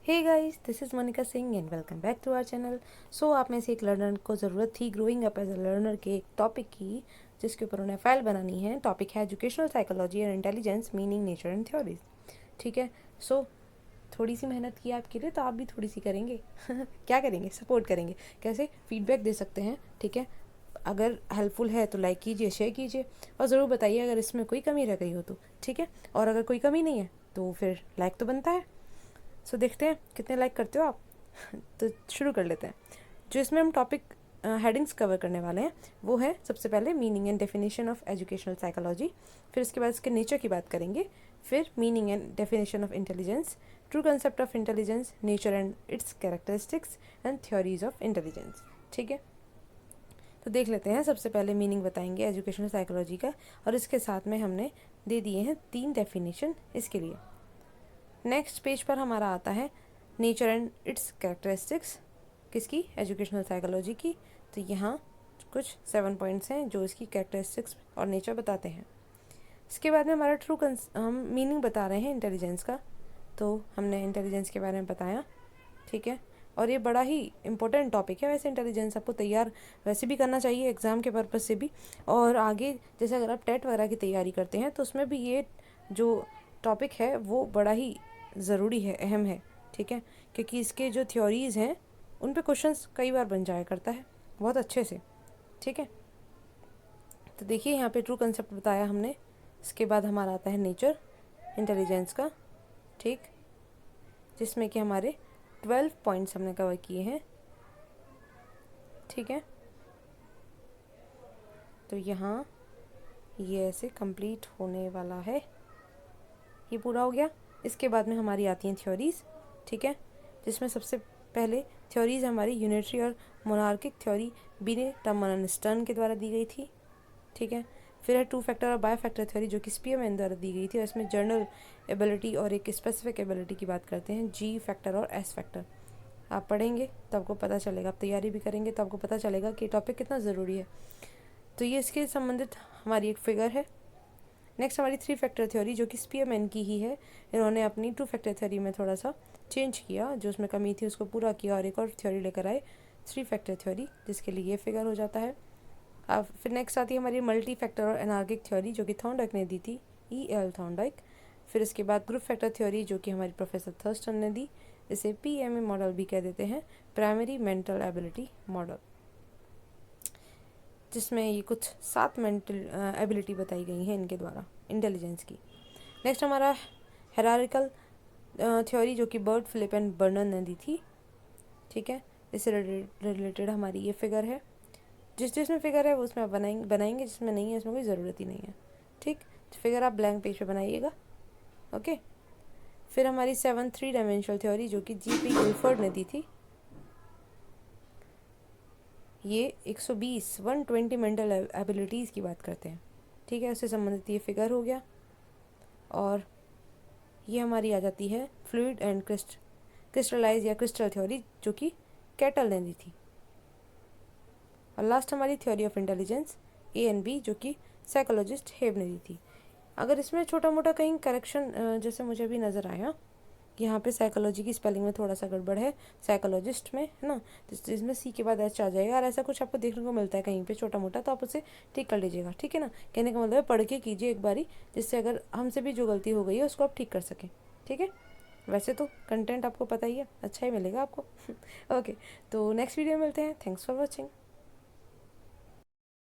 Hey guys, this is Monika Singh and welcome back to our channel. So आप में से एक लर्नर को ज़रूरत थी growing up as a learner के एक टॉपिक की, जिसके ऊपर उन्हें फाइल बनानी है। टॉपिक है educational psychology and intelligence, meaning, nature and theories. ठीक है। सो थोड़ी सी मेहनत की आपके लिए, तो आप भी थोड़ी सी करेंगे। क्या करेंगे? सपोर्ट करेंगे। कैसे? फीडबैक दे सकते हैं। ठीक है। अगर हेल्पफुल है तो लाइक कीजिए, शेयर कीजिए और ज़रूर बताइए अगर इसमें कोई कमी रह गई हो तो। ठीक है। और अगर कोई कमी नहीं है तो फिर लाइक तो बनता है। सो देखते हैं कितने लाइक करते हो आप। तो शुरू कर लेते हैं। जो इसमें हम टॉपिक हेडिंग्स कवर करने वाले हैं वो है सबसे पहले meaning and definition of educational psychology. फिर इसके बाद इसके नेचर की बात करेंगे। फिर meaning and definition of intelligence, true concept of intelligence, nature and it's characteristics and theories of intelligence. ठीक है। तो देख लेते हैं। सबसे पहले मीनिंग बताएंगे एजुकेशनल साइकोलॉजी का, और इसके साथ में हमने दे दिए हैं 3 डेफिनेशन इसके लिए। नेक्स्ट पेज पर हमारा आता है नेचर एंड इट्स कैरेक्टरिस्टिक्स, किसकी? एजुकेशनल साइकोलॉजी की। तो यहाँ कुछ 7 पॉइंट्स हैं जो इसकी कैरेक्टरिस्टिक्स और नेचर बताते हैं। इसके बाद में हमारा हम मीनिंग बता रहे हैं इंटेलिजेंस का। तो हमने इंटेलिजेंस के बारे में बताया। ठीक है। और ये बड़ा ही इम्पोर्टेंट टॉपिक है। वैसे इंटेलिजेंस आपको तैयार वैसे भी करना चाहिए एग्ज़ाम के पर्पज़ से भी, और आगे जैसे अगर आप टेट वगैरह की तैयारी करते हैं तो उसमें भी ये जो टॉपिक है वो बड़ा ही ज़रूरी है, अहम है। ठीक है। क्योंकि इसके जो थ्योरीज़ हैं उन पे क्वेश्चंस कई बार बन जाया करता है बहुत अच्छे से। ठीक है। तो देखिए यहाँ पे ट्रू कंसेप्ट बताया हमने। इसके बाद हमारा आता है नेचर इंटेलिजेंस का। ठीक। जिसमें कि हमारे 12 पॉइंट्स हमने कवर किए हैं। ठीक है। तो यहाँ ये ऐसे कंप्लीट होने वाला है। ये पूरा हो गया। इसके बाद में हमारी आती हैं थ्योरीज़। ठीक है। जिसमें सबसे पहले थ्योरीज़ हमारी यूनिटरी और मोनार्किक थ्योरी बीने टमन स्टर्न के द्वारा दी गई थी। ठीक है। फिर है टू फैक्टर और बाय फैक्टर थ्योरी, जो कि स्पीयरमैन द्वारा दी गई थी, और इसमें जर्नल एबिलिटी और एक स्पेसिफिक एबिलिटी की बात करते हैं, जी फैक्टर और एस फैक्टर। आप पढ़ेंगे तो आपको पता चलेगा, आप तैयारी भी करेंगे तो आपको पता चलेगा कि टॉपिक कितना ज़रूरी है। तो ये इसके संबंधित हमारी एक फिगर है। नेक्स्ट हमारी 3 फैक्टर थ्योरी, जो कि स्पीयरमैन की ही है। इन्होंने अपनी 2 फैक्टर थ्योरी में थोड़ा सा चेंज किया, जो उसमें कमी थी उसको पूरा किया और एक और थ्योरी लेकर आए, 3 फैक्टर थ्योरी, जिसके लिए ये फिगर हो जाता है। अब फिर नेक्स्ट आती है हमारी मल्टी फैक्टर और एनार्किक थ्योरी, जो कि थॉर्नडाइक ने दी थी, E.L. थॉर्नडाइक। फिर इसके बाद ग्रुप फैक्टर थ्योरी, जो कि हमारी प्रोफेसर थर्स्टन ने दी। इसे PMA मॉडल भी कह देते हैं, प्राइमरी मेंटल एबिलिटी मॉडल, जिसमें ये कुछ 7 मेंटल एबिलिटी बताई गई हैं इनके द्वारा इंटेलिजेंस की। नेक्स्ट हमारा हेरारिकल थ्योरी, जो कि बर्ड, फिलिप एंड बर्नर ने दी थी। ठीक है। इससे रिलेटेड हमारी ये फिगर है। जिसमें फिगर है वो उसमें आप बनाएंगे, जिसमें नहीं है उसमें कोई ज़रूरत ही नहीं है। ठीक। तो फिगर आप ब्लैंक पेज पे बनाइएगा। ओके। फिर हमारी 7 3 डायमेंशनल थ्योरी, जो कि G.P. गिलफोर्ड ने दी थी। ये 120 मेंटल एबिलिटीज़ की बात करते हैं। ठीक है। उससे संबंधित ये फिगर हो गया। और ये हमारी आ जाती है फ्लूइड एंड क्रिस्टलाइज या क्रिस्टल थ्योरी, जो कि कैटल ने दी थी। और लास्ट हमारी थ्योरी ऑफ इंटेलिजेंस A&B, जो कि साइकोलॉजिस्ट हेब ने दी थी। अगर इसमें छोटा मोटा कहीं करेक्शन जैसे मुझे भी नज़र आया, यहाँ पे साइकोलॉजी की स्पेलिंग में थोड़ा सा गड़बड़ है, साइकोलॉजिस्ट में है ना, जिसमें C के बाद H आ जाएगा, और ऐसा कुछ आपको देखने को मिलता है कहीं पे छोटा मोटा, तो आप उसे ठीक कर लीजिएगा। ठीक है ना। कहने का मतलब है पढ़ के कीजिए एक बारी, जिससे अगर हमसे भी जो गलती हो गई है उसको आप ठीक कर सकें। ठीक है। वैसे तो कंटेंट आपको पता ही है, अच्छा ही मिलेगा आपको। ओके। तो नेक्स्ट वीडियो में मिलते हैं। Thanks for watching.